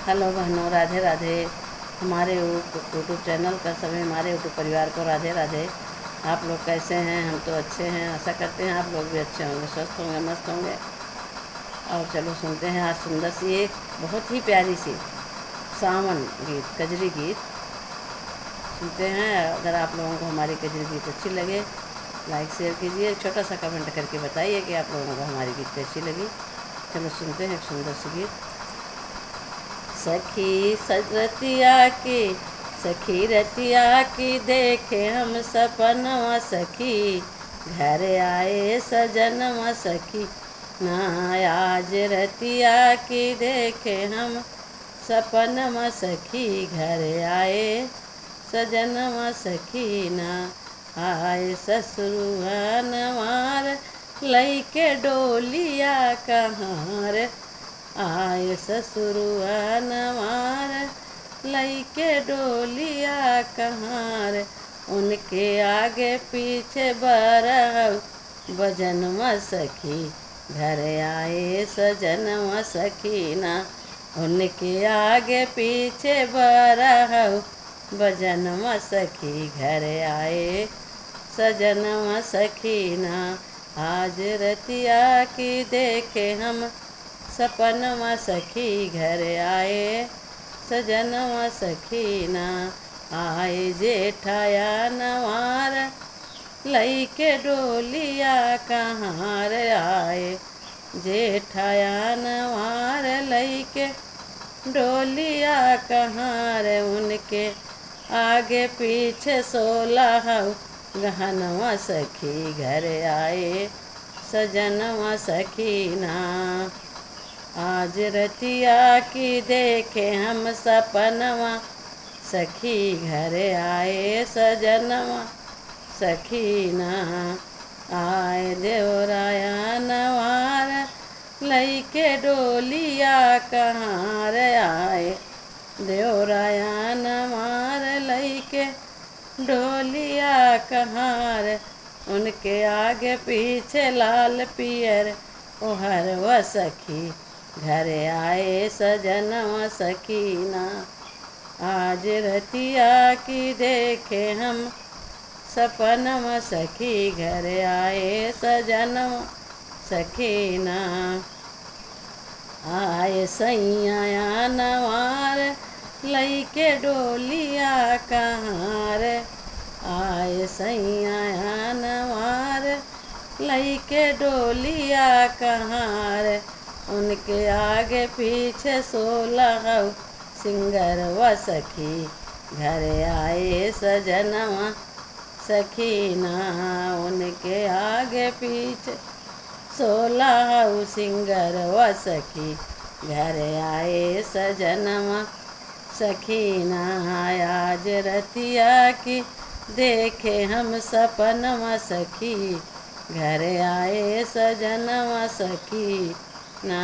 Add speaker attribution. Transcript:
Speaker 1: Hello बहनों, राधे राधे। हमारे YouTube channel का सभी हमारे यूट्यूब परिवार को राधे राधे। आप लोग कैसे हैं? हम तो अच्छे हैं। आशा करते हैं आप लोग भी अच्छे होंगे, स्वस्थ होंगे, मस्त होंगे। और चलो सुनते हैं आज सुंदर सी एक बहुत ही प्यारी सी सावन गीत, कजरी गीत सुनते हैं। अगर आप लोगों को हमारी कजरी गीत अच्छी लगे, लाइक शेयर कीजिए, छोटा सा कमेंट करके बताइए कि आप लोगों को हमारी गीत कैसी लगी। चलो सुनते हैं एक सुंदर सी गीत। सखी रतिया की, सखी रतिया की देखे हम सपनवा सखी, घर आए सजनवा सखी ना। आज रतिया की देखे हम सपनवा सखी, घर आए सजनवा सखी ना। आए ससुरुआ नवार लइके डोलिया कहाँ रे, आए ससुरुआ नवार लइके डोलिया कहाँ रे। उनके आगे पीछे बरहु बजनवा सखी, घर आए सजनवा सखी ना। उनके आगे पीछे बरहु बजनवा सखी, घर आए सजनवा सखी ना। आज रतिया की देखे हम सपनवा सखी, घर आए सजनवा सखी ना। आए जेठाया नवार लइके डोलिया कहाँ रे, आए जेठाया नवार लइके डोलिया कहाँ रे। उनके आगे पीछे 16 गहनवा सखी, घर आए सजनवा सखी ना। आज रतिया की देखे हम सपनवा सखी, घर आए सजनवा सखी ना। आए देवराया नवार लइके डोलिया कहाँ रे, आए देवराया नवार लइके डोलिया कहाँ रे। उनके आगे पीछे लाल पियर ओहरवा सखी, घर आए सजनवा सखी ना। आज रतिया की देखे हम सपनवा सखी, घर आए सजनवा सखी ना। आए सैया नवार लइके डोलिया कहाँ रे, आए सैया नवार लइके डोलिया कहाँ रे। उनके आगे पीछे 16 सिंगरवा सखी, घर आए सजनवा सखी ना। उनके आगे पीछे 16 सिंगरवा सखी, घर आए सजनवा सखी ना। आज रतिया की देखे हम सपनवा सखी, घर आए सजनवा सखी ना।